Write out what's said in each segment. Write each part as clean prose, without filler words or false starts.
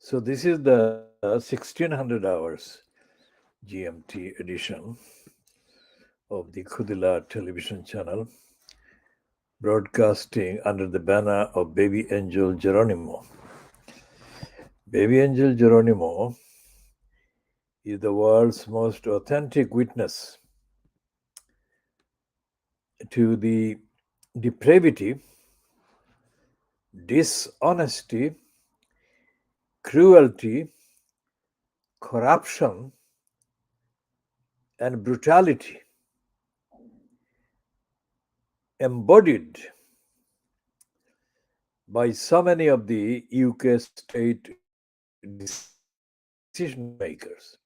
So this is the 1600 hours GMT edition of the Khoodeelaar television channel, broadcasting under the banner of Baby Angel Geronimo. Baby Angel Geronimo is the world's most authentic witness to the depravity, dishonesty, cruelty, corruption, and brutality embodied by so many of the UK state decision makers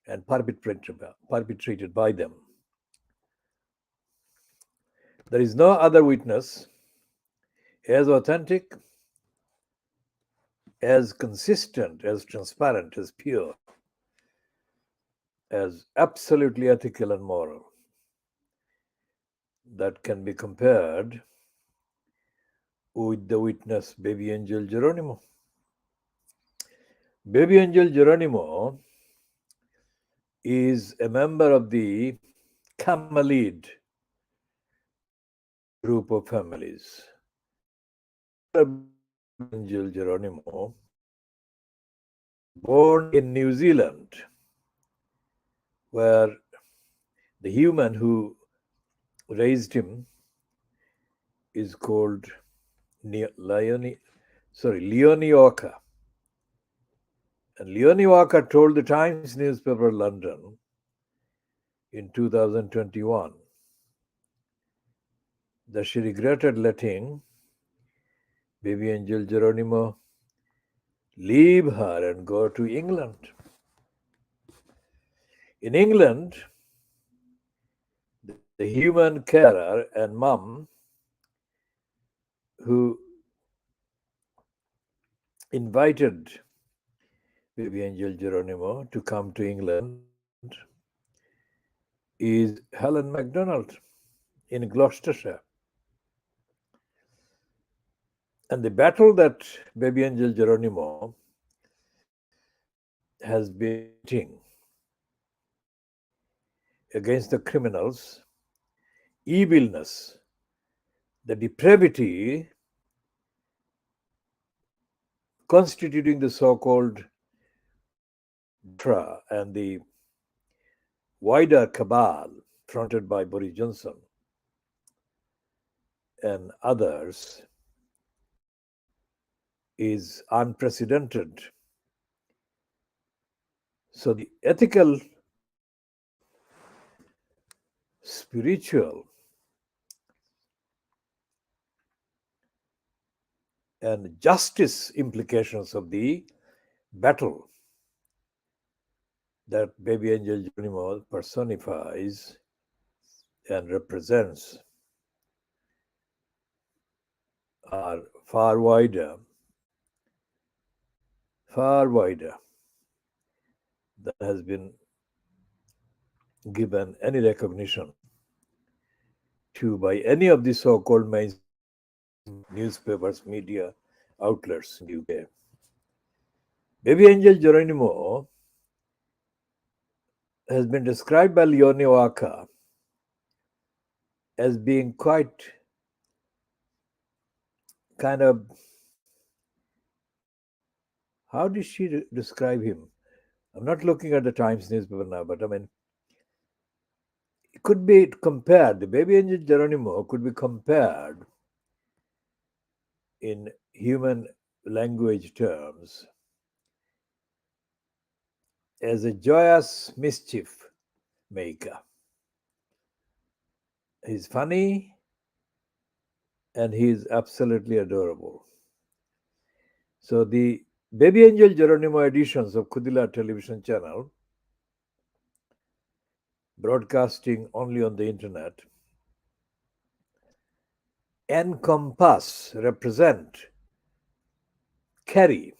and perpetrated by them. There is no other witness as authentic, as consistent, as transparent, as pure, as absolutely ethical and moral that can be compared with the witness Baby Angel Geronimo. Baby Angel Geronimo is a member of the Camelid group of families. Angel Geronimo, born in New Zealand, where the human who raised him is called Leonie Walker. And Leonie Walker told the Times newspaper London in 2021 that she regretted letting Baby Angel Geronimo leave her and go to England. In England, the human carer and mum who invited Baby Angel Geronimo to come to England is Helen MacDonald in Gloucestershire. And the battle that Baby Angel Geronimo has been fighting against the criminals, evilness, the depravity constituting the so-called Tra and the wider cabal fronted by Boris Johnson and others is unprecedented. So the ethical, spiritual, and justice implications of the battle that Baby Angel Geronimo personifies and represents are far wider than has been given any recognition to by any of the so-called mainstream newspapers, media outlets in the UK. Baby Angel Geronimo has been described by Leonie Walker as being quite kind of, how did she describe him? I'm not looking at the Times newspaper now, but I mean, it could be compared, the Baby Angel Geronimo could be compared in human language terms as a joyous mischief maker. He's funny and he's absolutely adorable. So the Baby Angel Geronimo editions of Khoodeelaar television channel, broadcasting only on the internet, encompass, represent, carry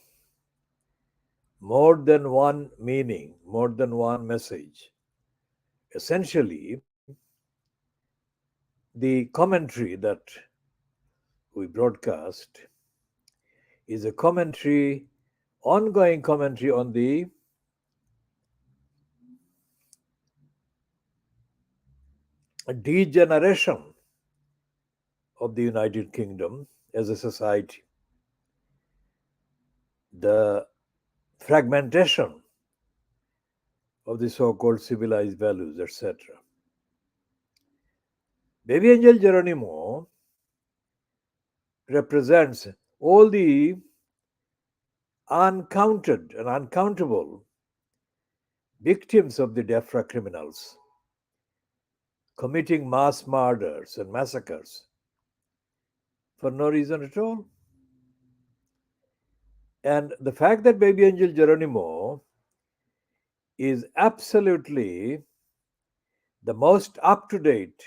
more than one meaning, more than one message. Essentially, the commentary that we broadcast is a commentary ongoing commentary on the degeneration of the United Kingdom as a society, the fragmentation of the so-called civilized values, etc. Baby Angel Geronimo represents all the uncounted and uncountable victims of the DEFRA criminals committing mass murders and massacres for no reason at all. And the fact that Baby Angel Geronimo is absolutely the most up to date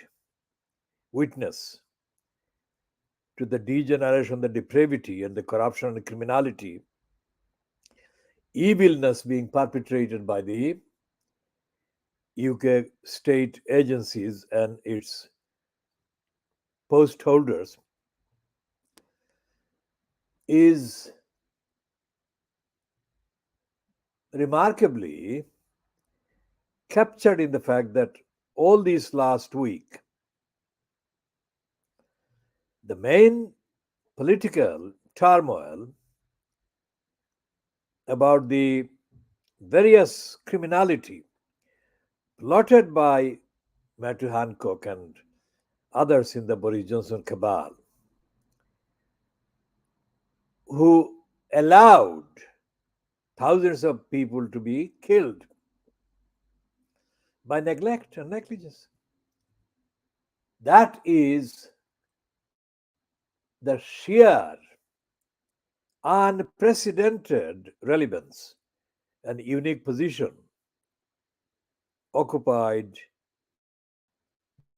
witness to the degeneration, the depravity, and the corruption and criminality, evilness being perpetrated by the UK state agencies and its post holders is remarkably captured in the fact that all this last week, the main political turmoil about the various criminality plotted by Matthew Hancock and others in the Boris Johnson cabal, who allowed thousands of people to be killed by neglect and negligence. That is the sheer, unprecedented relevance and unique position occupied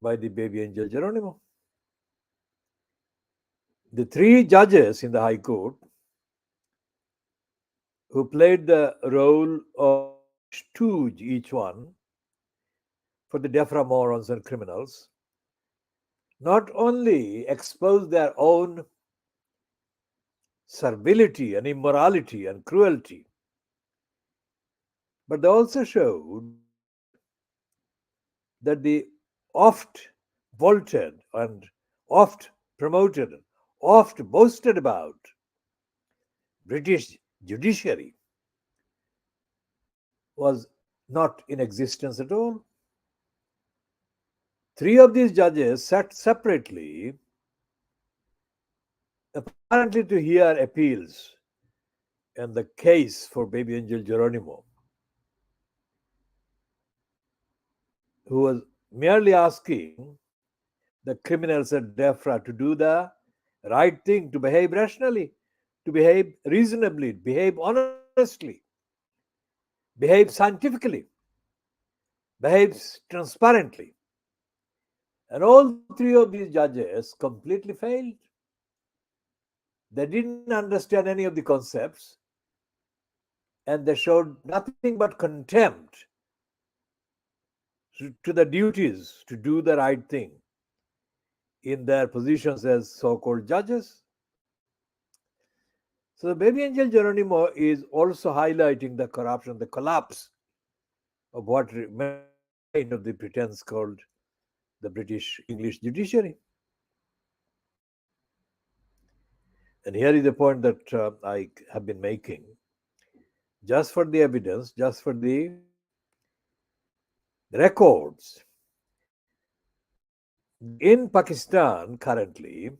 by the Baby Angel Geronimo. The three judges in the High Court who played the role of stooge, each one, for the DEFRA morons and criminals, not only exposed their own servility and immorality and cruelty, but they also showed that the oft vaulted and oft promoted, oft boasted about British judiciary was not in existence at all. Three of these judges sat separately, apparently to hear appeals and the case for Baby Angel Geronimo, who was merely asking the criminals at DEFRA to do the right thing, to behave rationally, to behave reasonably, behave honestly, behave scientifically, behave transparently. And all three of these judges completely failed. They didn't understand any of the concepts, and they showed nothing but contempt to the duties to do the right thing in their positions as so-called judges. So the Baby Angel Geronimo is also highlighting the corruption, the collapse of what remained of the pretense called the British English judiciary. And here is the point that I have been making. Just for the evidence, just for the records, in Pakistan currently,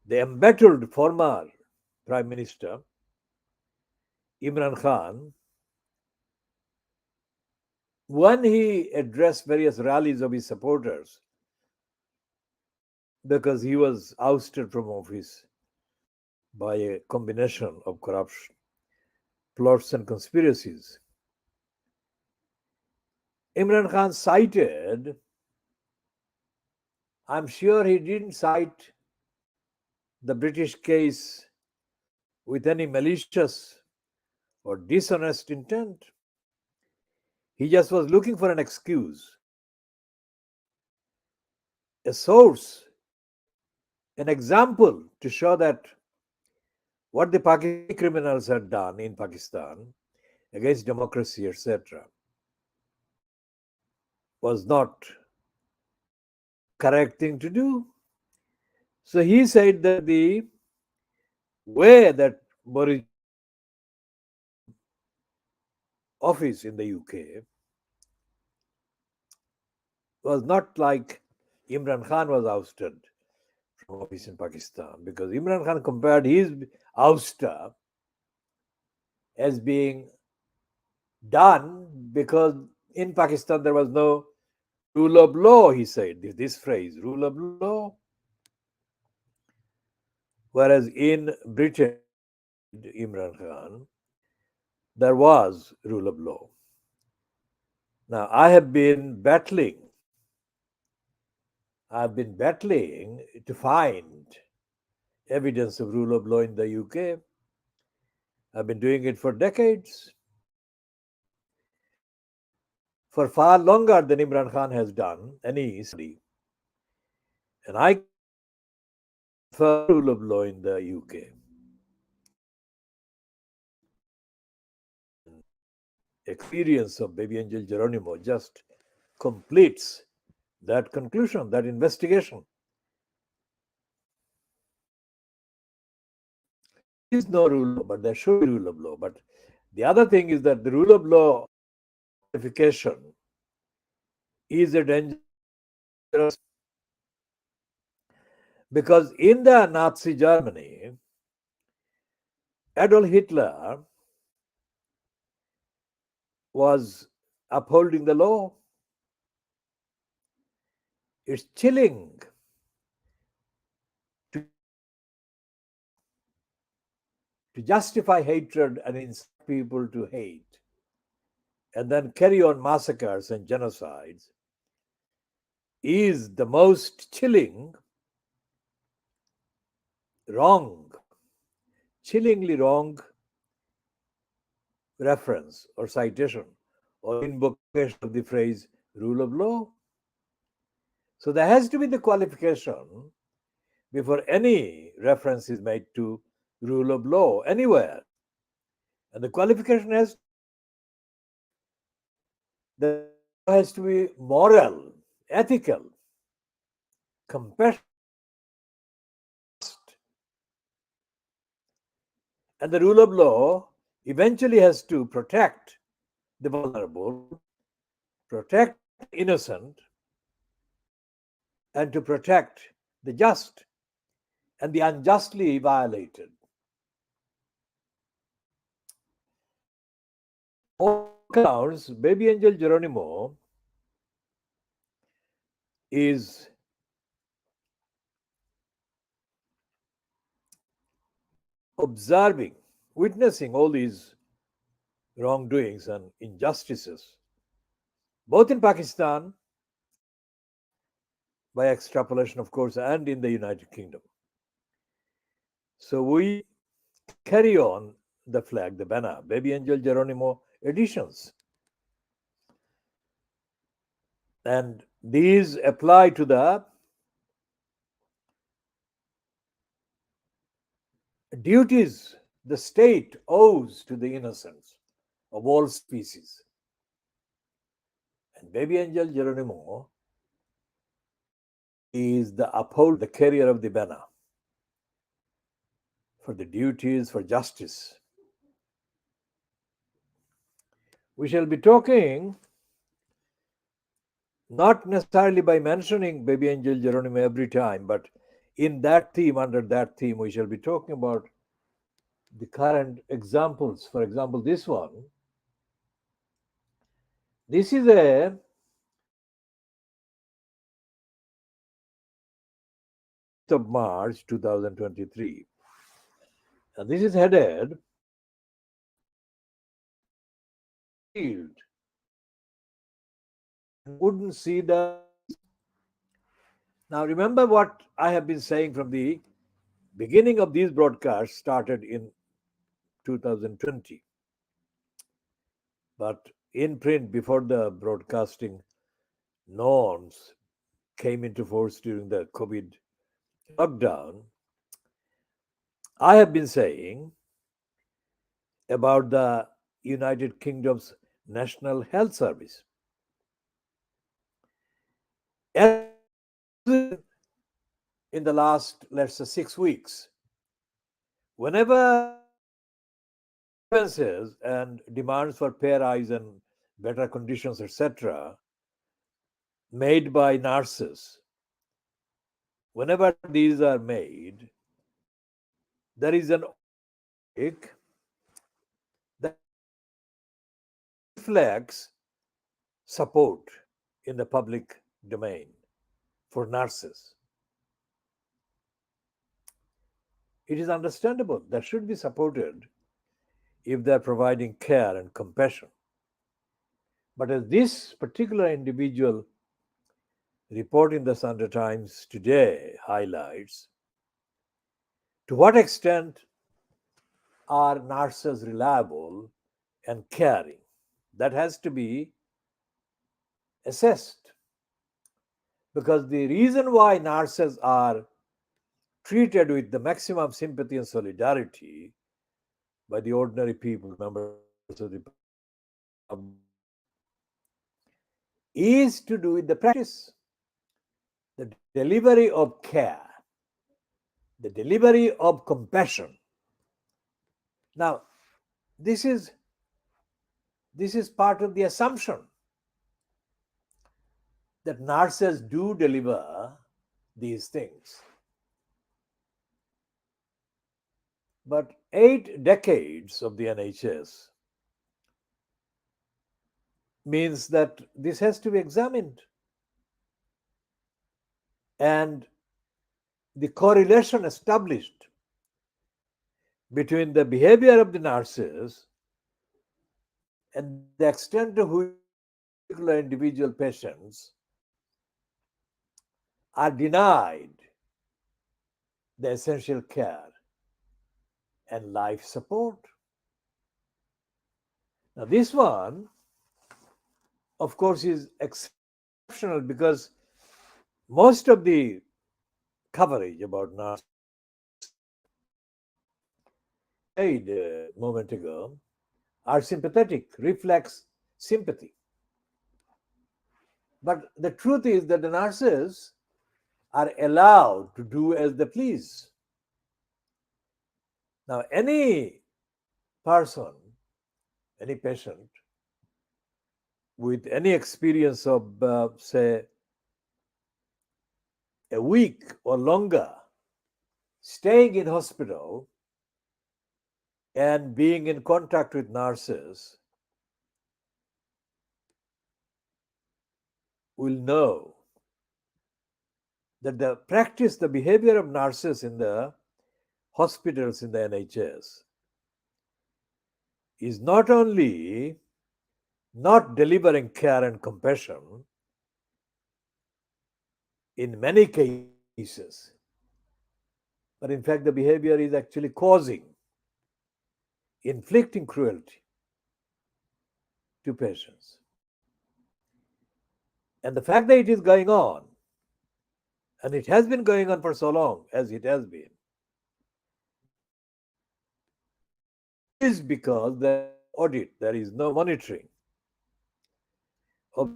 the embattled former Prime Minister Imran Khan, when he addressed various rallies of his supporters, because he was ousted from office by a combination of corruption, plots, and conspiracies, Imran Khan cited, I'm sure he didn't cite the British case with any malicious or dishonest intent. He just was looking for an excuse, a source, an example to show that what the Pakistani criminals had done in Pakistan against democracy, etc., was not the correct thing to do. So he said that the way that Boris Johnson came into office in the UK was not like Imran Khan was ousted from office in Pakistan, because Imran Khan compared his ouster as being done because in Pakistan there was no rule of law, he said, this phrase, rule of law. Whereas in Britain, said Imran Khan, there was rule of law. Now, I've been battling to find evidence of rule of law in the UK. I've been doing it for decades, for far longer than Imran Khan has done any study. And I can confirm rule of law in the UK. And experience of Baby Angel Geronimo just completes that conclusion, that investigation. There is no rule of law, but there should be rule of law. But the other thing is that the rule of law qualification is a dangerous, because in the Nazi Germany, Adolf Hitler was upholding the law. It's chilling to justify hatred and incite people to hate and then carry on massacres and genocides is the most chilling, wrong, chillingly wrong reference or citation or invocation of the phrase rule of law. So there has to be the qualification before any reference is made to rule of law anywhere. And the qualification has the law has to be moral, ethical, compassionate, and the rule of law eventually has to protect the vulnerable, protect the innocent, and to protect the just and the unjustly violated. All accounts, Baby Angel Geronimo is observing, witnessing all these wrongdoings and injustices, both in Pakistan, by extrapolation, of course, and in the United Kingdom. So we carry on the flag, the banner, Baby Angel Geronimo editions. And these apply to the duties the state owes to the innocents of all species. And Baby Angel Geronimo is the uphold, the carrier of the banner for the duties for justice. We shall be talking not necessarily by mentioning Baby Angel Geronimo every time, but in that theme, under that theme, we shall be talking about the current examples. For example, this one. This is a of March 2023. And this is headed Field wouldn't see the. Now remember what I have been saying from the beginning of these broadcasts, started in 2020. But in print, before the broadcasting norms came into force during the COVID lockdown, I have been saying about the United Kingdom's National Health Service. As we have seen in the last, let's say, 6 weeks, whenever grievances and demands for pay rise and better conditions, etc., made by nurses, whenever these are made, there is an automatic that reflects support in the public domain for nurses. It is understandable that should be supported if they are providing care and compassion. But as this particular individual report in the Sunday Times today highlights, to what extent are nurses reliable and caring? That has to be assessed, because the reason why nurses are treated with the maximum sympathy and solidarity by the ordinary people, members of the public, is to do with the practice, the delivery of care, the delivery of compassion. Now, this is part of the assumption that nurses do deliver these things. But 8 decades of the NHS means that this has to be examined. And the correlation established between the behavior of the nurses and the extent to which particular individual patients are denied the essential care and life support. Now, this one, of course, is exceptional because most of the coverage about nurses made a moment ago are sympathetic, reflects sympathy. But the truth is that the nurses are allowed to do as they please. Now, any person, any patient with any experience of, say, a week or longer staying in hospital and being in contact with nurses will know that the practice, the behavior of nurses in the hospitals in the NHS is not only not delivering care and compassion in many cases, but in fact, the behavior is actually causing, inflicting cruelty to patients. And the fact that it is going on, and it has been going on for so long as it has been, is because there is no audit, there is no monitoring of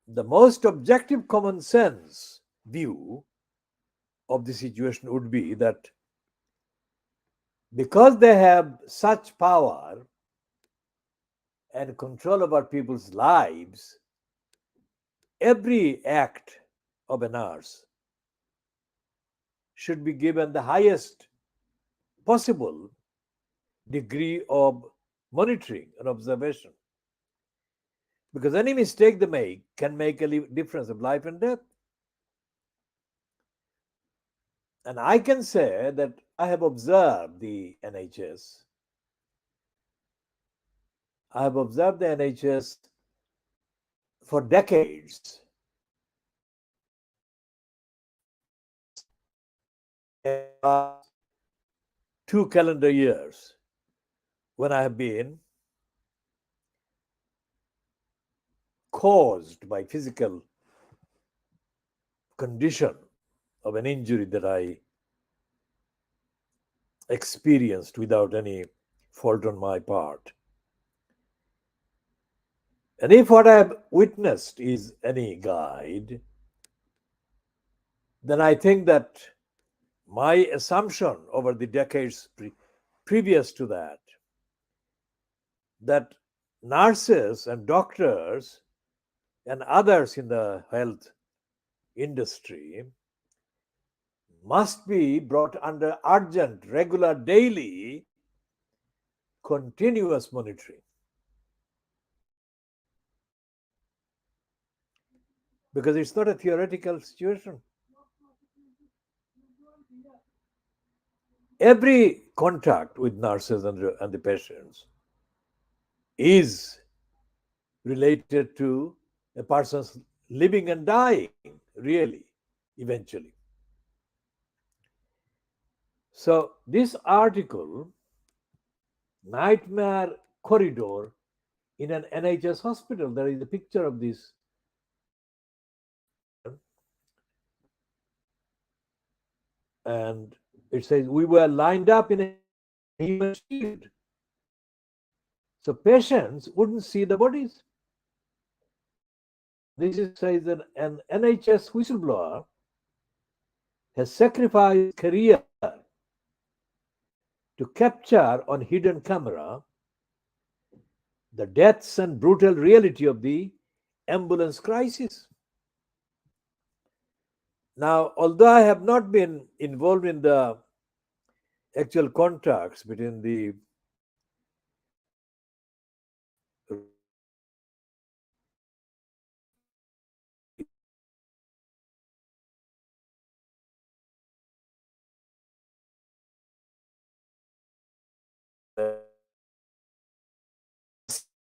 the most objective common sense view of the situation would be that because they have such power and control over people's lives, every act of a nurse should be given the highest possible degree of monitoring and observation. Because any mistake they make can make a difference of life and death. And I can say that I have observed the NHS. I have observed the NHS for decades. In the last 2 calendar years, when I have been caused by physical condition of an injury that I experienced without any fault on my part. And if what I have witnessed is any guide, then I think that my assumption over the decades previous to that nurses and doctors and others in the health industry must be brought under urgent, regular, daily, continuous monitoring. Because it's not a theoretical situation. Every contact with nurses and the patients is related to a person's living and dying, really, eventually. So, this article, Nightmare Corridor in an NHS hospital, there is a picture of this and it says we were lined up in a human shield. So patients wouldn't see the bodies. This is says that an NHS whistleblower has sacrificed career to capture on hidden camera the deaths and brutal reality of the ambulance crisis. Now, although I have not been involved in the actual contacts between the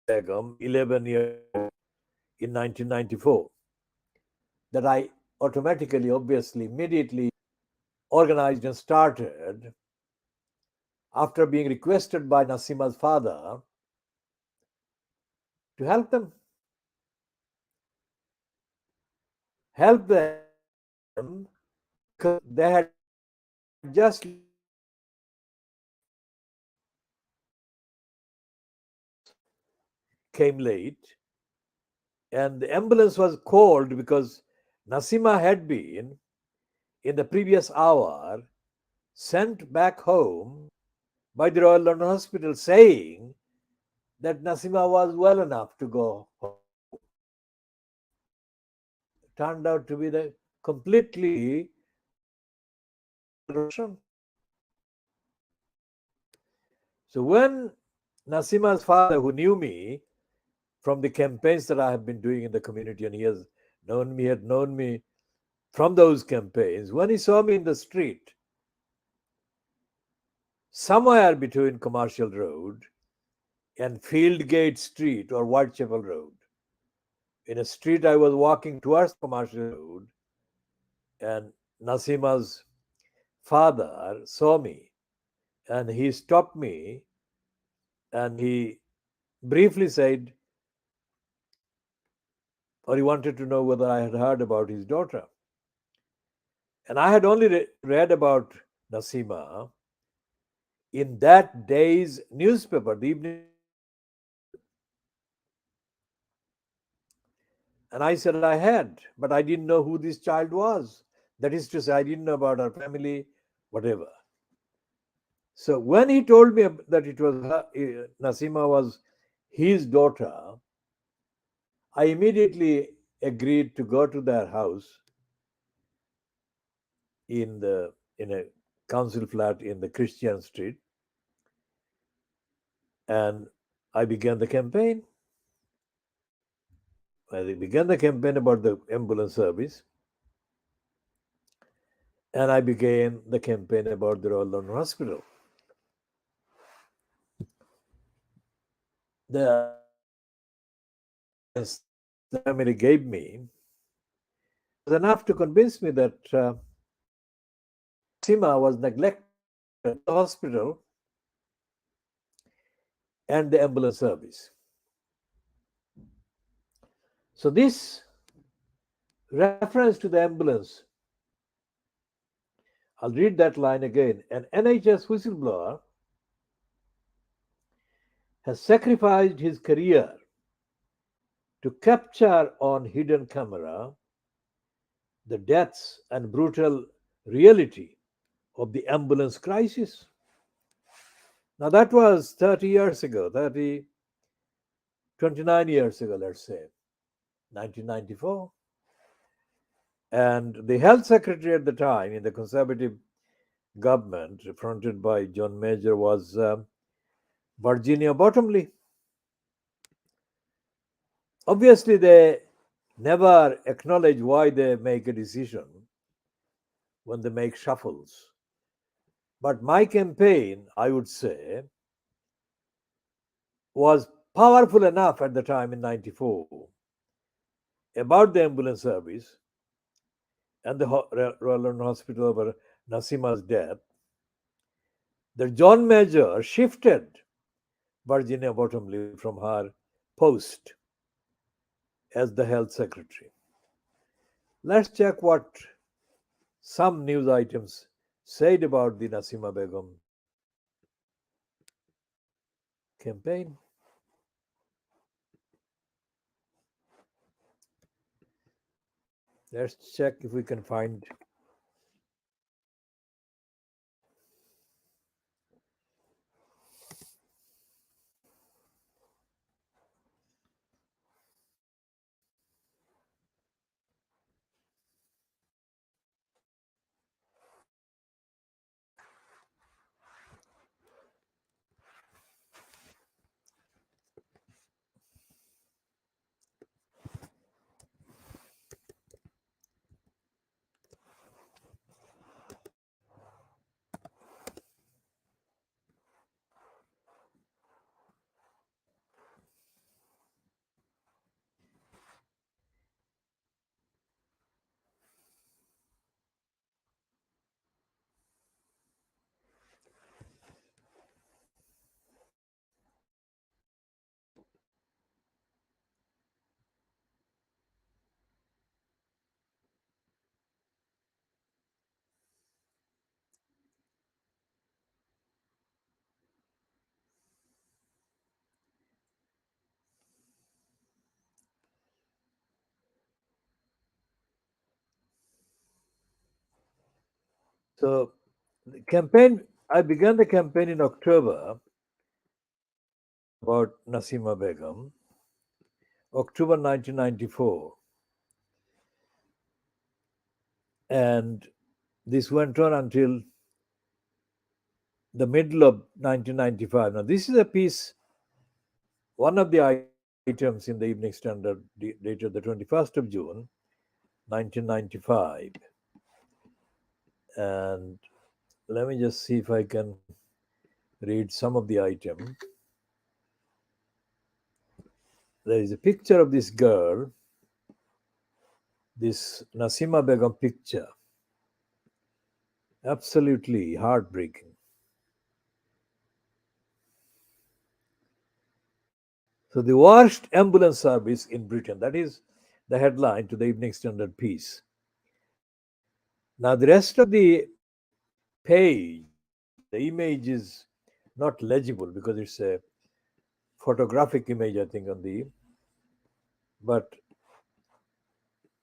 Begum, 11 years in 1994, that I automatically, obviously, immediately organized and started after being requested by Nasima's father to help them because they had just came late and the ambulance was called because Nasima had been in the previous hour sent back home by the Royal London Hospital saying that Nasima was well enough to go home. Turned out to be the completely Russian. So when Nasima's father, who knew me from the campaigns that I have been doing in the community, and he had known me from those campaigns, when he saw me in the street, somewhere between Commercial Road and Fieldgate Street or Whitechapel Road, in a street I was walking towards Commercial Road, and Nasima's father saw me and he stopped me and he briefly said, or he wanted to know whether I had heard about his daughter. And I had only read about Nasima in that day's newspaper, the evening. And I said I had, but I didn't know who this child was. That is to say, I didn't know about her family, whatever. So when he told me that it was Nasima was his daughter, I immediately agreed to go to their house in a council flat in the Christian Street, and I began the campaign. I began the campaign about the ambulance service, and I began the campaign about the Royal London Hospital. The family gave me was enough to convince me that Sima was neglected at the hospital and the ambulance service. So this reference to the ambulance I'll read that line again. An NHS whistleblower has sacrificed his career to capture on hidden camera the deaths and brutal reality of the ambulance crisis. Now, that was 30 years ago, 29 years ago, let's say, 1994. And the health secretary at the time in the conservative government, fronted by John Major, was Virginia Bottomley. Obviously, they never acknowledge why they make a decision when they make shuffles. But my campaign, I would say, was powerful enough at the time in 94 about the ambulance service and the Royal London Hospital over Nasima's death that John Major shifted Virginia Bottomley from her post as the health secretary. Let's check what some news items said about the Nasima Begum campaign. Let's check if we can find. So, the campaign, I began the campaign in October about Nasima Begum, October 1994. And this went on until the middle of 1995. Now, this is a piece, one of the items in the Evening Standard dated the 21st of June, 1995. And let me just see if I can read some of the item. There is a picture of this girl, this Nasima Begum picture. Absolutely heartbreaking. So, the worst ambulance service in Britain, that is the headline to the Evening Standard piece. Now, the rest of the page, the image is not legible because it's a photographic image, I think, on the. But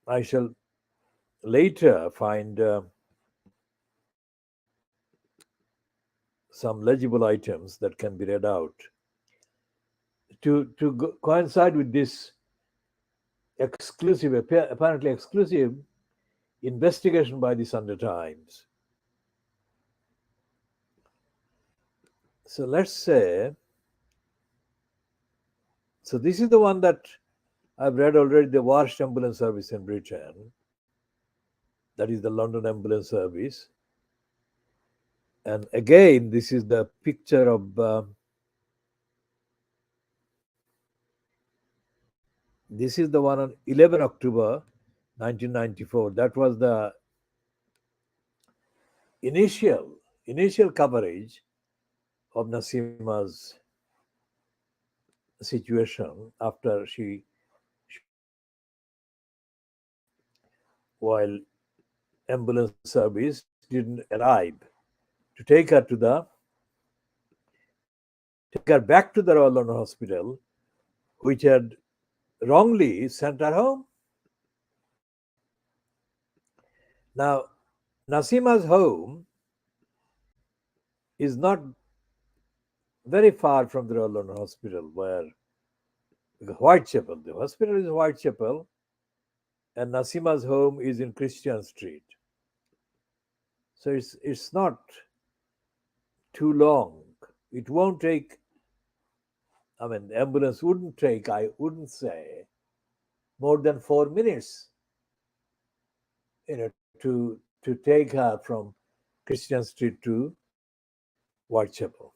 I shall later find some legible items that can be read out to coincide with this exclusive, apparently exclusive investigation by the Sunday Times. So let's say, so this is the one that I've read already, the worst ambulance service in Britain. That is the London Ambulance Service. And again, this is the picture of this is the one on 11 October 1994. That was the initial coverage of Nasima's situation after she was killed while ambulance service didn't arrive to take her back to the Royal London Hospital, which had wrongly sent her home. Now, Nasima's home is not very far from the Royal London Hospital, where Whitechapel. The hospital is Whitechapel, and Nasima's home is in Christian Street. So it's not too long. It won't take. I mean, the ambulance wouldn't take. I wouldn't say more than 4 minutes. To take her from Christian Street to Whitechapel.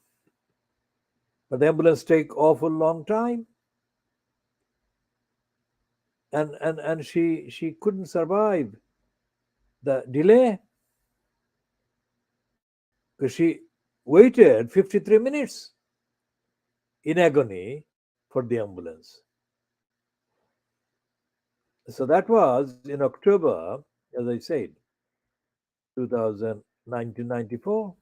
But the ambulance take awful long time, and she couldn't survive the delay because she waited 53 minutes in agony for the ambulance. So that was in October, as I said, 1994.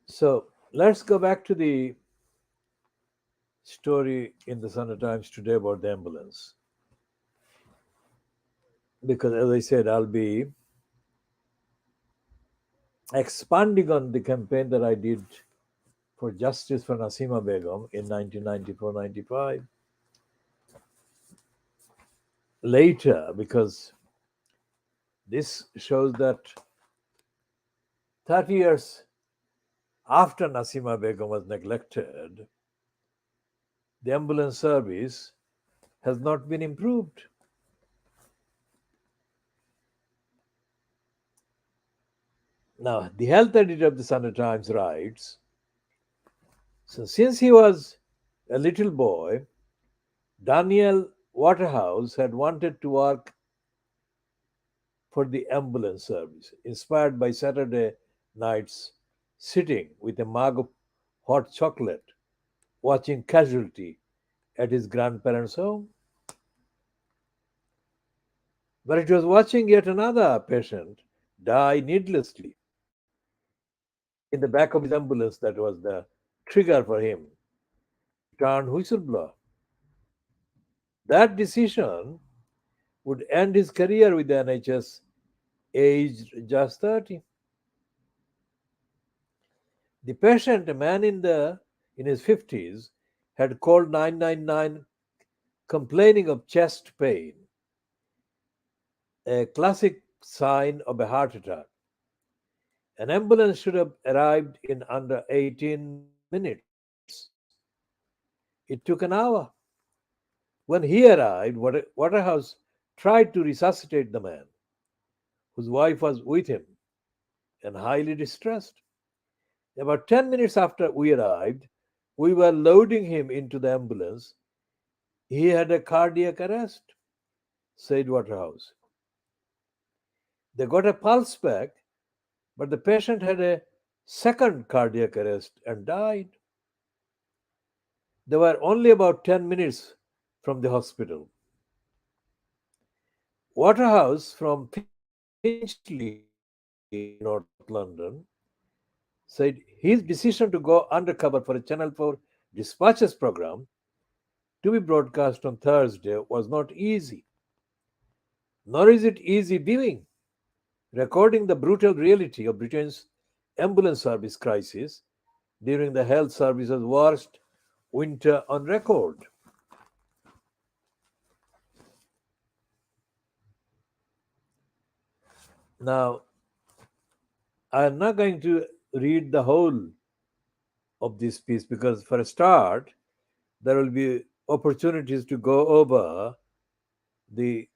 So let's go back to the story in the Sunday Times today about the ambulance. Because as I said, I'll be expanding on the campaign that I did for justice for Nasima Begum in 1994-95. Later, because this shows that 30 years after Nasima Begum was neglected, the ambulance service has not been improved. Now, the health editor of the Sunday Times writes, so since he was a little boy, Daniel Waterhouse had wanted to work for the ambulance service, inspired by Saturday nights sitting with a mug of hot chocolate, watching Casualty at his grandparents' home. But it was watching yet another patient die needlessly in the back of his ambulance that was the trigger for him to turn whistleblower. That decision would end his career with the NHS, aged just 30. The patient, a man in his 50s, had called 999 complaining of chest pain, a classic sign of a heart attack. An ambulance should have arrived in under 18 minutes. It took an hour. When he arrived, Waterhouse tried to resuscitate the man, whose wife was with him and highly distressed. About 10 minutes after we arrived, we were loading him into the ambulance. He had a cardiac arrest, said Waterhouse. They got a pulse back, but the patient had a second cardiac arrest and died. They were only about 10 minutes from the hospital. Waterhouse from Finchley, North London, said his decision to go undercover for a Channel 4 dispatches program to be broadcast on Thursday was not easy. Nor is it easy viewing, recording the brutal reality of Britain's ambulance service crisis during the health service's worst winter on record. Now, I am not going to read the whole of this piece because, for a start, there will be opportunities to go over the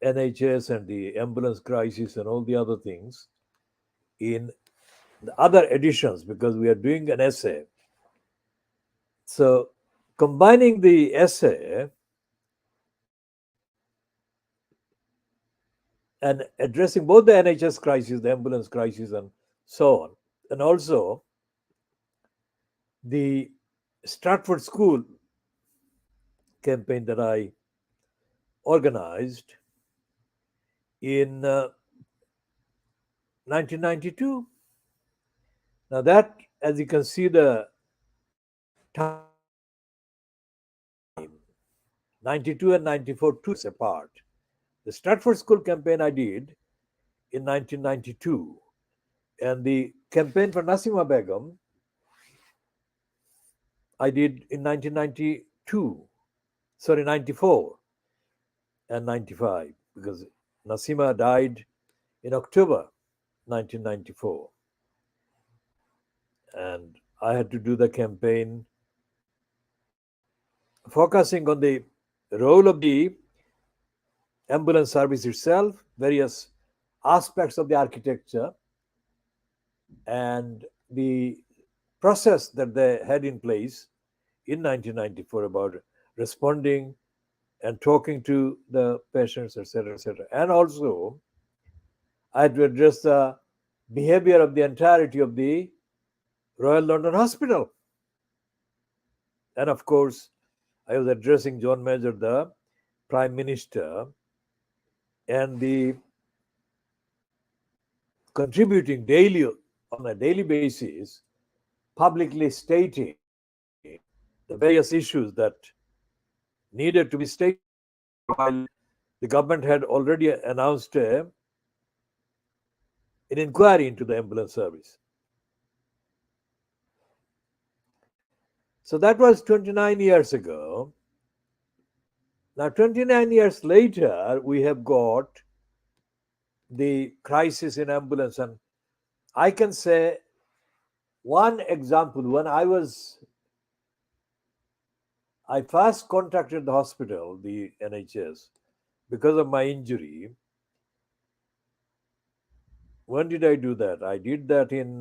NHS and the ambulance crisis and all the other things in the other editions because we are doing an essay. So, combining the essay and addressing both the NHS crisis, the ambulance crisis, and so on, and also the Stratford School campaign that I organized in 1992. Now, that, as you can see, the time 92 and 94, 2 years apart. The Stratford School campaign I did in 1992, and the campaign for Nasima Begum I did in 1992, sorry, 94 and 95, because Nasima died in October 1994. And I had to do the campaign focusing on the role of the ambulance service itself, various aspects of the architecture, and the process that they had in place in 1994 about responding and talking to the patients, etc., etc. And also, I had to address the behavior of the entirety of the Royal London Hospital. And of course, I was addressing John Major, the Prime Minister, and the contributing daily on a daily basis, publicly stating the various issues that needed to be stated while the government had already announced an inquiry into the ambulance service. So that was 29 years ago. Now, 29 years later, we have got the crisis in ambulance. And I can say one example when I first contacted the hospital, the NHS, because of my injury. When did I do that? I did that in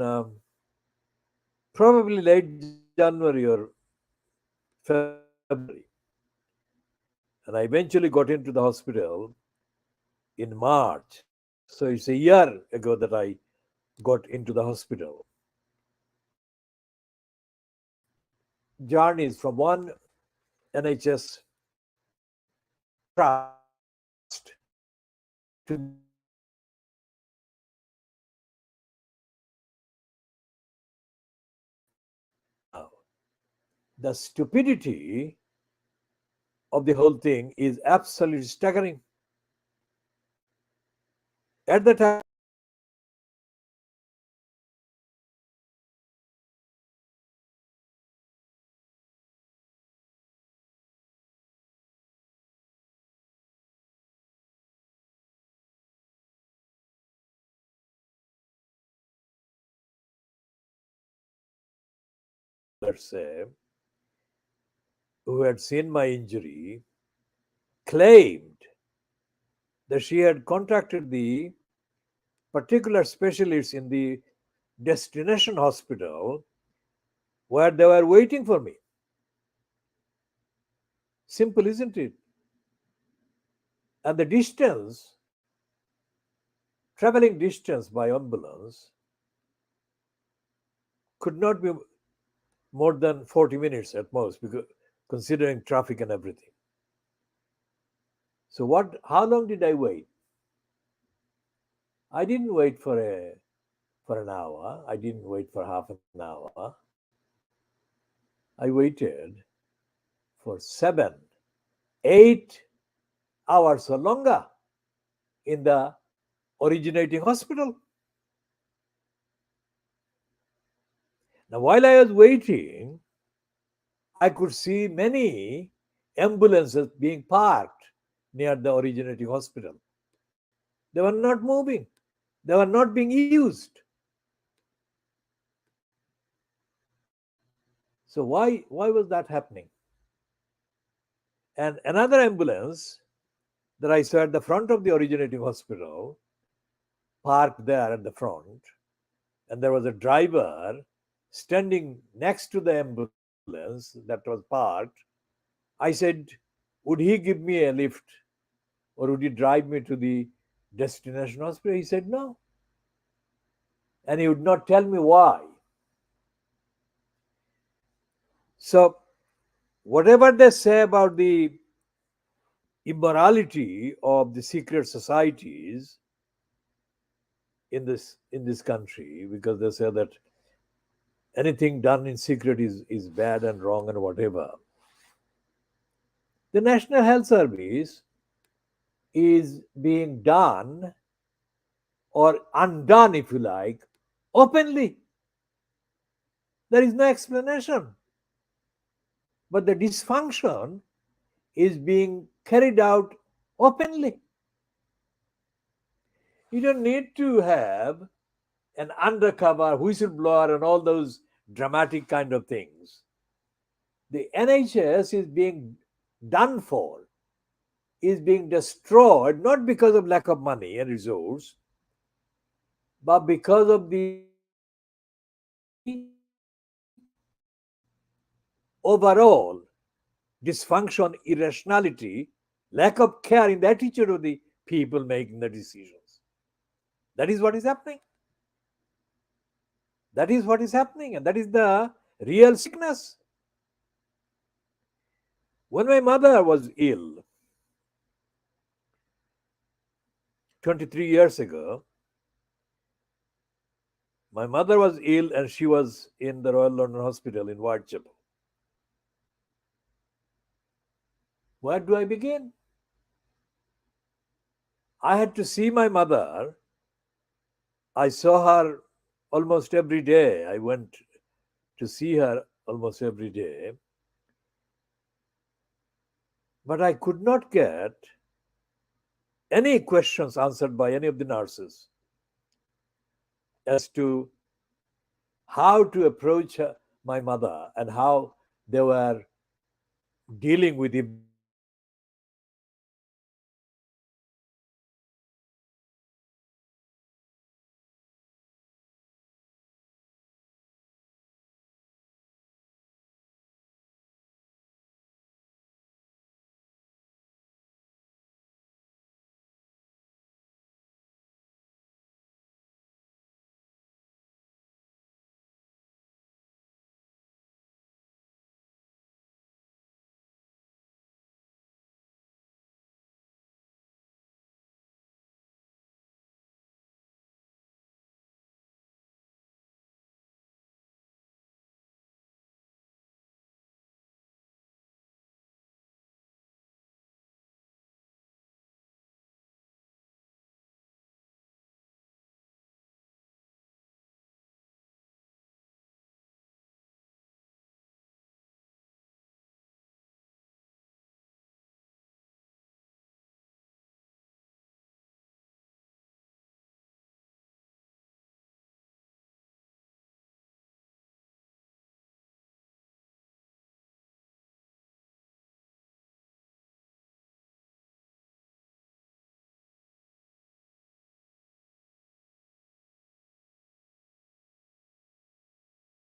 probably late January or February. And I eventually got into the hospital in March. So it's a year ago that I got into the hospital. Journeys from one NHS trust to now. The stupidity of the whole thing is absolutely staggering. At the time, let's say, who had seen my injury, claimed that she had contacted the particular specialists in the destination hospital where they were waiting for me. Simple, isn't it? And the distance, traveling distance by ambulance, could not be more than 40 minutes at most, because considering traffic and everything. So how long did I wait? I didn't wait for an hour. I didn't wait for half an hour. I waited for 7, 8 hours or longer. in the originating hospital. Now, while I was waiting, I could see many ambulances being parked near the originating hospital. They were not moving, they were not being used. So, why was that happening? And another ambulance that I saw at the front of the originating hospital, parked there at the front, and there was a driver standing next to the ambulance that was parked. I said, would he give me a lift or would he drive me to the destination hospital? He said no. And he would not tell me why. So, whatever they say about the immorality of the secret societies in this country, because they say that anything done in secret is bad and wrong and whatever. The National Health Service is being done or undone, if you like, openly. There is no explanation. But the dysfunction is being carried out openly. You don't need to have an undercover whistleblower and all those dramatic kind of things. The NHS is being done for, is being destroyed not because of lack of money and resource, but because of the overall dysfunction, irrationality, lack of care in the attitude of the people making the decisions. That is what is happening. That is what is happening, and that is the real sickness. When my mother was ill 23 years ago, my mother was ill and she was in the Royal London Hospital in Whitechapel. Where do I begin? I had to see my mother. I saw her almost every day. I went to see her almost every day. But I could not get any questions answered by any of the nurses as to how to approach my mother and how they were dealing with, if there was any emergency or anything.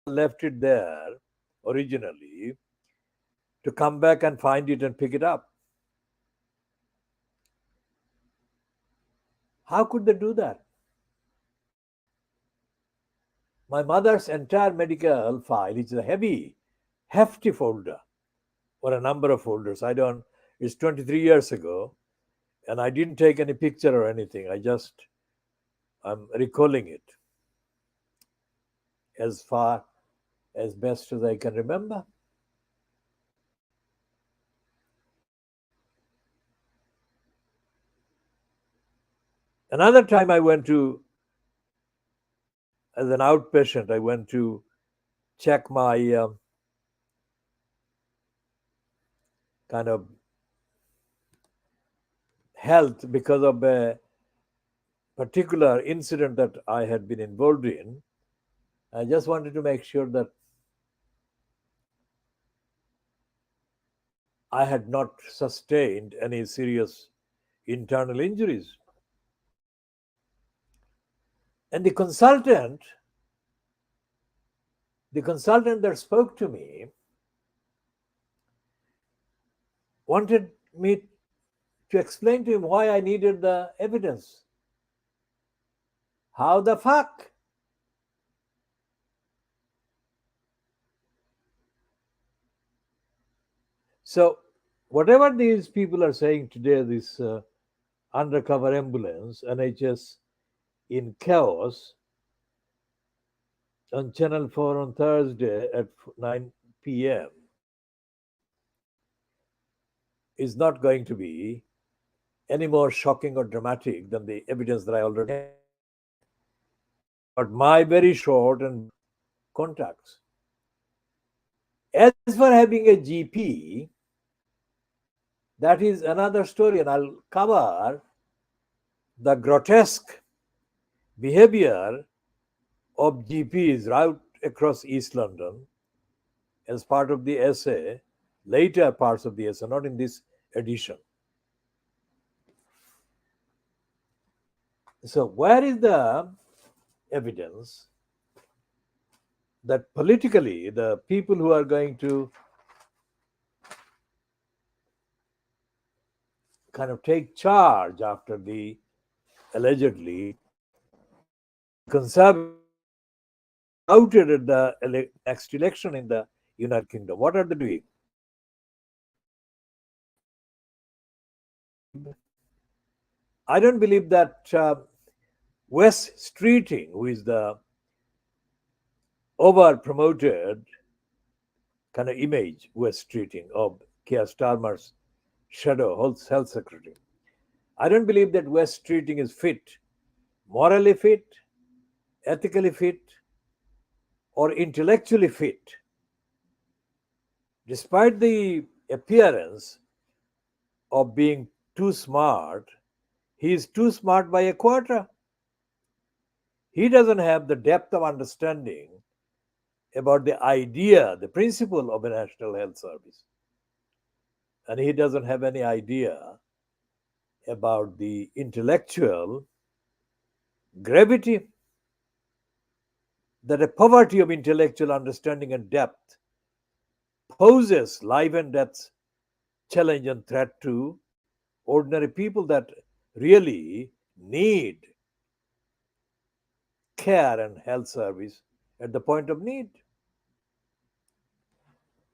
Left it there originally to come back and find it and pick it up. How could they do that? My mother's entire medical file is a heavy, hefty folder or a number of folders. I don't, it's 23 years ago, and I didn't take any picture or anything. I'm recalling it as far as best as I can remember. Another time I went to, as an outpatient, I went to check my kind of health because of a particular incident that I had been involved in. I just wanted to make sure that I had not sustained any serious internal injuries. And the consultant that spoke to me wanted me to explain to him why I needed the evidence. How the fuck? So, whatever these people are saying today, this undercover ambulance, NHS in chaos, on Channel 4 on Thursday at 9 p.m., is not going to be any more shocking or dramatic than the evidence that I already have about my very short and contacts. As for having a GP, that is another story, and I'll cover the grotesque behavior of GPs right across East London as part of the essay, later parts of the essay, not in this edition. So, where is the evidence that politically the people who are going to kind of take charge after the allegedly conservative routed at the next election in the United Kingdom? What are they doing? I don't believe that Wes Streeting, who is the over promoted kind of image, Wes Streeting of Keir Starmer's shadow health secretary, I don't believe that Wes Streeting is fit, morally fit, ethically fit, or intellectually fit. Despite the appearance of being too smart, he is too smart by a quarter. He doesn't have the depth of understanding about the idea, the principle of a national health service. And he doesn't have any idea about the intellectual gravity that a poverty of intellectual understanding and depth poses life and death challenge and threat to ordinary people that really need care and health service at the point of need.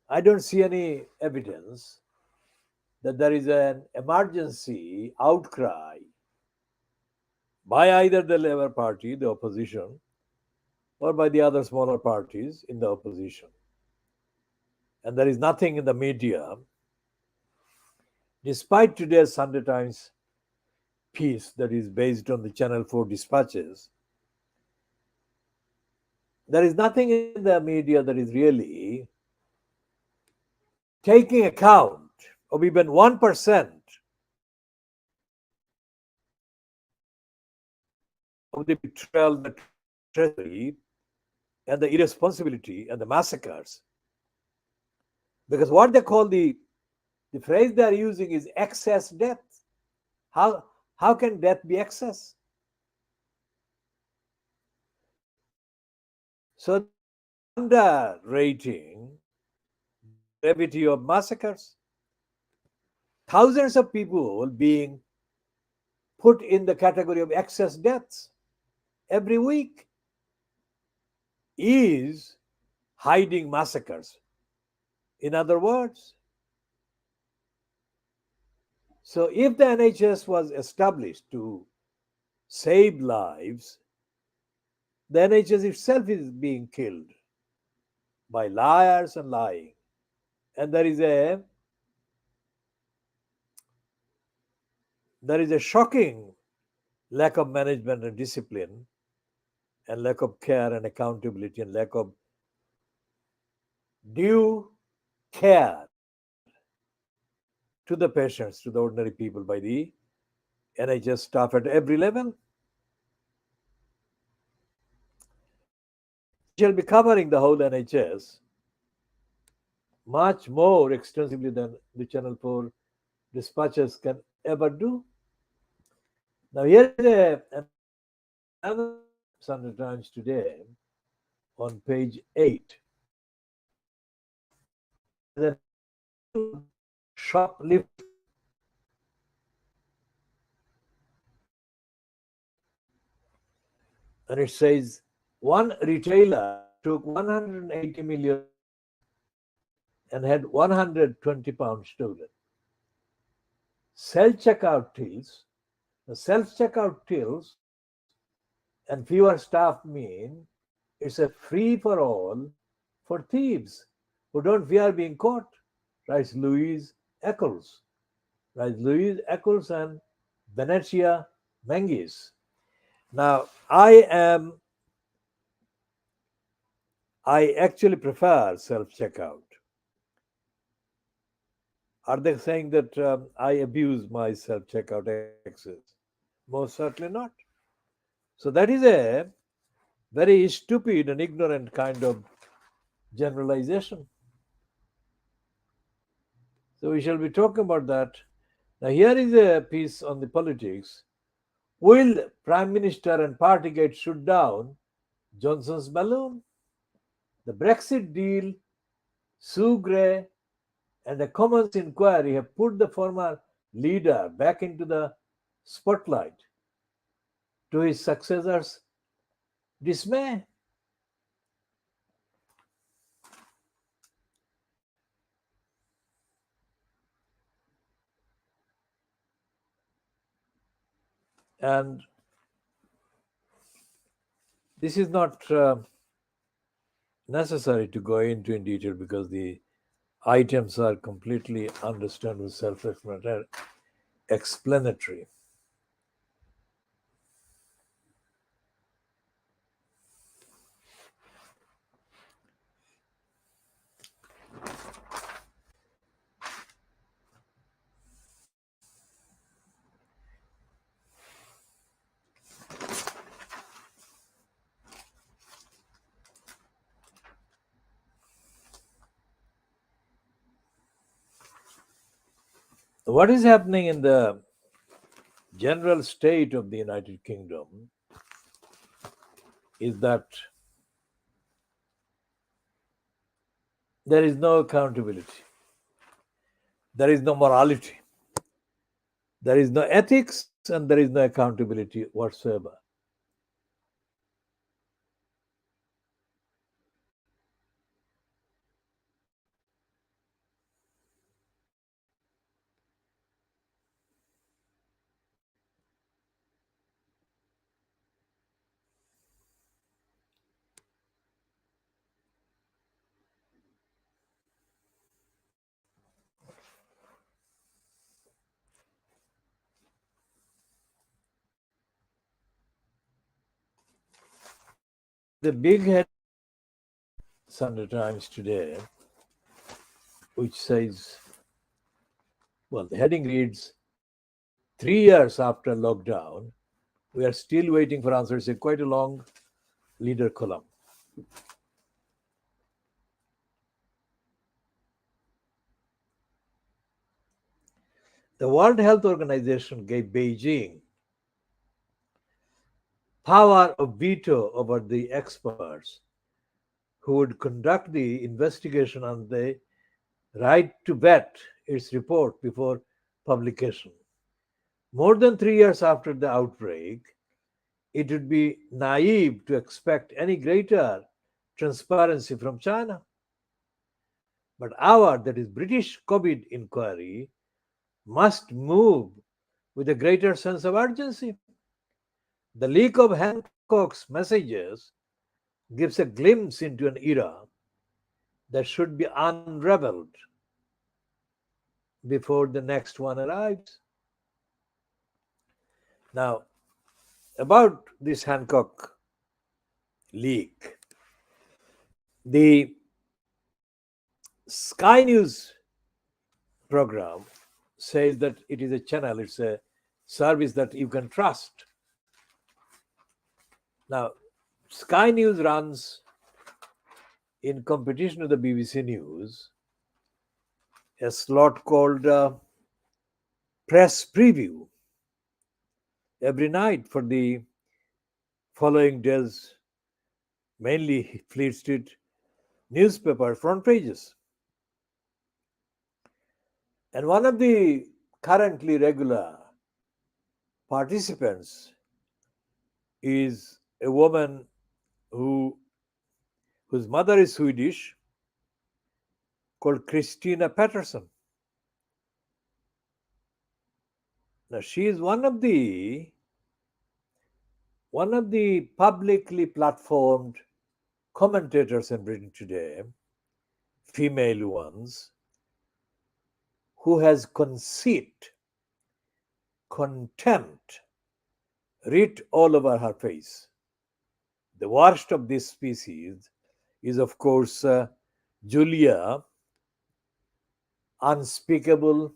I don't see any evidence that there is an emergency outcry by either the Labour Party, the opposition, or by the other smaller parties in the opposition. And there is nothing in the media, despite today's Sunday Times piece that is based on the Channel 4 dispatches, there is nothing in the media that is really taking account of even 1% of the betrayal, the treachery, and the irresponsibility and the massacres. Because what they call the phrase they are using is excess death. How can death be excess? So underrating the gravity of massacres. Thousands of people being put in the category of excess deaths every week is hiding massacres. In other words, so if the NHS was established to save lives, the NHS itself is being killed by liars and lying. And there is a shocking lack of management and discipline, and lack of care and accountability, and lack of due care to the patients, to the ordinary people by the NHS staff at every level. We shall be covering the whole NHS much more extensively than the Channel 4 dispatches can ever do. Now, here is another Sunday Times today on page 8. There's a headline, shoplift. And it says one retailer took 180 million and had 120 pounds stolen. Self-checkout tills, the self-checkout tills and fewer staff mean it's a free for all for thieves who don't fear being caught, writes Louise Eccles. Writes Louise Eccles and Venetia Menges. Now, I actually prefer self-checkout. Are they saying that I abuse my self-checkout access? Most certainly not. So that is a very stupid and ignorant kind of generalization. So we shall be talking about that. Now here is a piece on the politics. Will Prime Minister and party get shut down Johnson's balloon? The Brexit deal, Sue Gray, and the Commons inquiry have put the former leader back into the spotlight to his successor's dismay. And this is not necessary to go into in detail because the items are completely understandable, self-explanatory. What is happening in the general state of the United Kingdom is that there is no accountability, there is no morality, there is no ethics, and there is no accountability whatsoever. The big head Sunday Times today, which says, well, the heading reads, 3 years after lockdown, we are still waiting for answers. It's quite a long leader column. The World Health Organization gave Beijing power of veto over the experts who would conduct the investigation on the right to vet its report before publication. More than 3 years after the outbreak, it would be naive to expect any greater transparency from China. But our, that is British COVID inquiry, must move with a greater sense of urgency. The leak of Hancock's messages gives a glimpse into an era that should be unraveled before the next one arrives. Now, about this Hancock leak. The Sky News program says that it is a channel, it's a service that you can trust. Now, Sky News runs in competition with the BBC News a slot called Press Preview every night for the following day's mainly Fleet Street newspaper front pages. And one of the currently regular participants is a woman whose mother is Swedish, called Christina Patterson. Now she is one of the publicly platformed commentators in Britain today, female ones, who has conceit, contempt writ all over her face. The worst of this species is, of course, Julia Unspeakable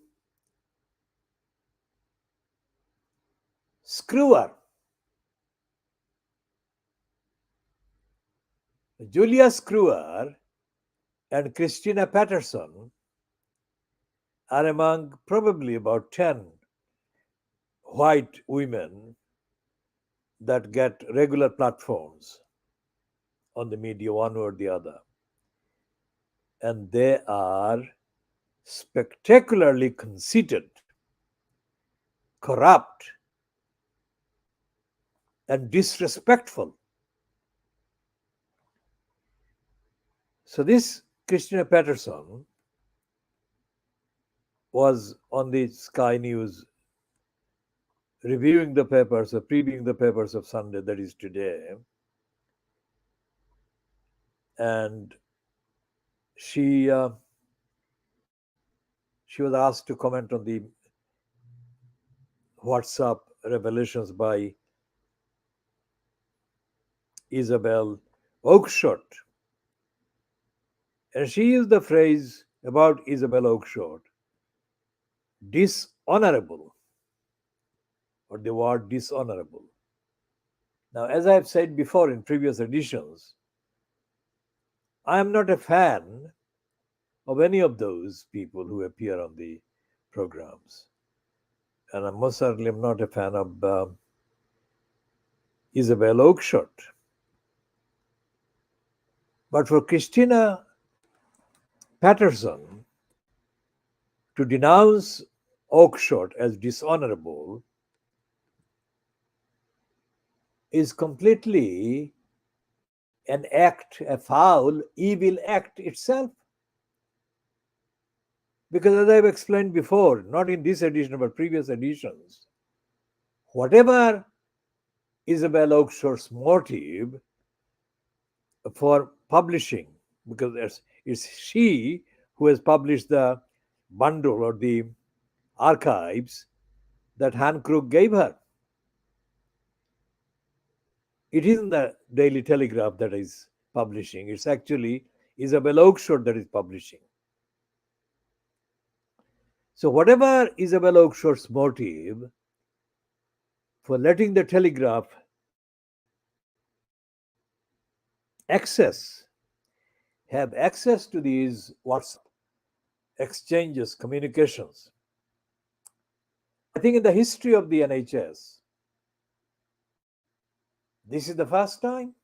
Screwer. Julia Screwer and Christina Patterson are among probably about 10 white women that get regular platforms on the media, one or the other. And they are spectacularly conceited, corrupt, and disrespectful. So this Christina Patterson was on the Sky News reviewing the papers or previewing the papers of Sunday, that is today. And she she was asked to comment on the WhatsApp revelations by Isabel Oakeshott. And she used the phrase about Isabel Oakeshott, dishonorable, or the word dishonorable. Now, as I have said before in previous editions, I am not a fan of any of those people who appear on the programs. And I most certainly am not a fan of Isabel Oakeshott. But for Christina Patterson to denounce Oakeshott as dishonorable is completely an act, a foul, evil act itself. Because as I've explained before, not in this edition but previous editions, whatever Isabel Oakeshott's motive for publishing, because it's she who has published the bundle or the archives that Hancock gave her. It isn't the Daily Telegraph that is publishing, it's actually Isabel Oakeshott that is publishing. So, whatever Isabel Oakeshott's motive for letting the Telegraph have access to these WhatsApp exchanges, communications, I think in the history of the NHS, this is the first time.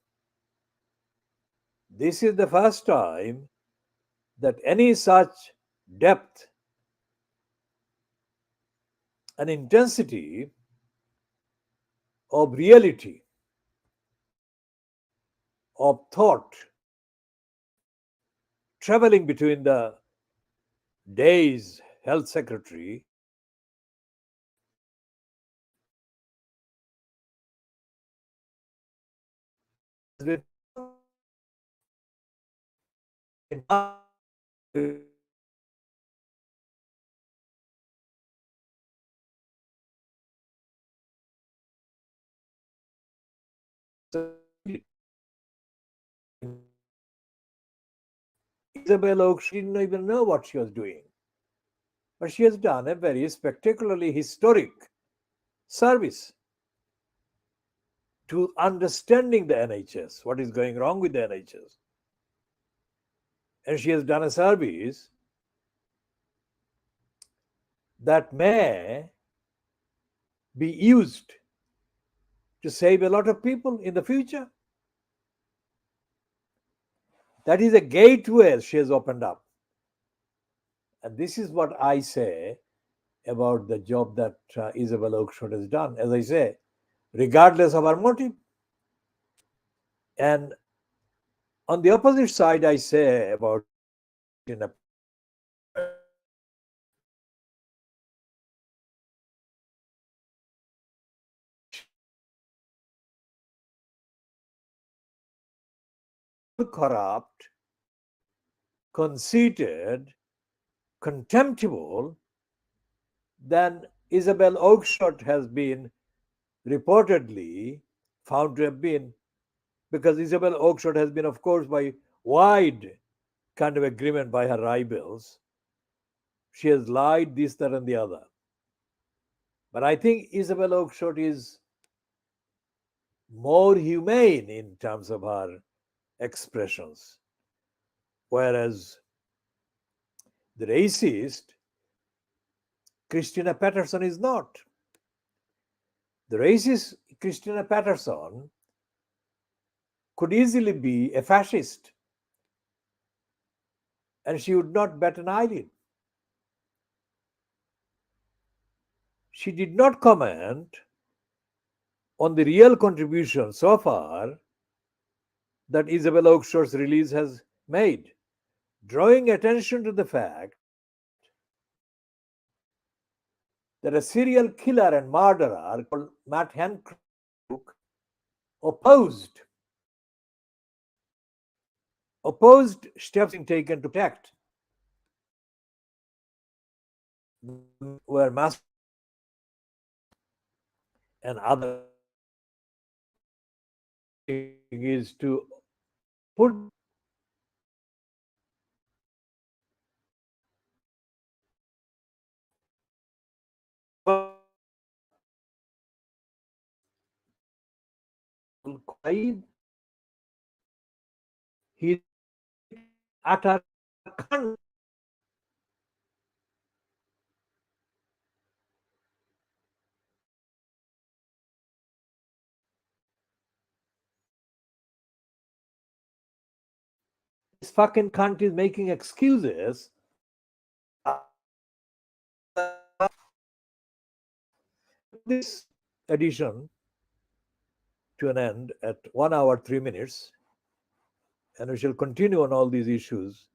This is the first time that any such depth and intensity of reality, of thought, traveling between the day's health secretary has been Isabel Oakes didn't even know what she was doing, but she has done a very spectacularly historic service to understanding the NHS, what is going wrong with the NHS. And she has done a service that may be used to save a lot of people in the future. That is a gateway she has opened up. And this is what I say about the job that Isabel Oakeshott has done. As I say, regardless of her motive. And on the opposite side, I say about corrupt, conceited, contemptible than Isabel Oakeshott has been reportedly found to have been, because Isabel Oakeshott has been, of course, by wide kind of agreement by her rivals. She has lied this, that, and the other. But I think Isabel Oakeshott is more humane in terms of her expressions, whereas the racist Christina Patterson is not. The racist Christina Patterson could easily be a fascist, and she would not bat an eyelid. She did not comment on the real contribution so far that Isabel Oakeshott's release has made, drawing attention to the fact that a serial killer and murderer called Matt Hancock opposed steps being taken to protect where mass and other is to put he utter this fucking country is making excuses. This edition to an end at 1 hour 3 minutes, and we shall continue on all these issues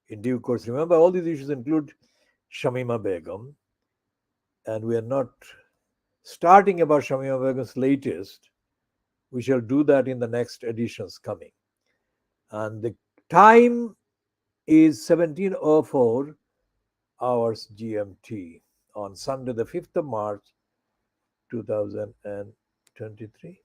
in due course. Remember, all these issues include Shamima Begum, and we are not starting about Shamima Begum's latest. We shall do that in the next editions coming. And the time is 17:04 hours GMT on Sunday, the 5th of March, 2023.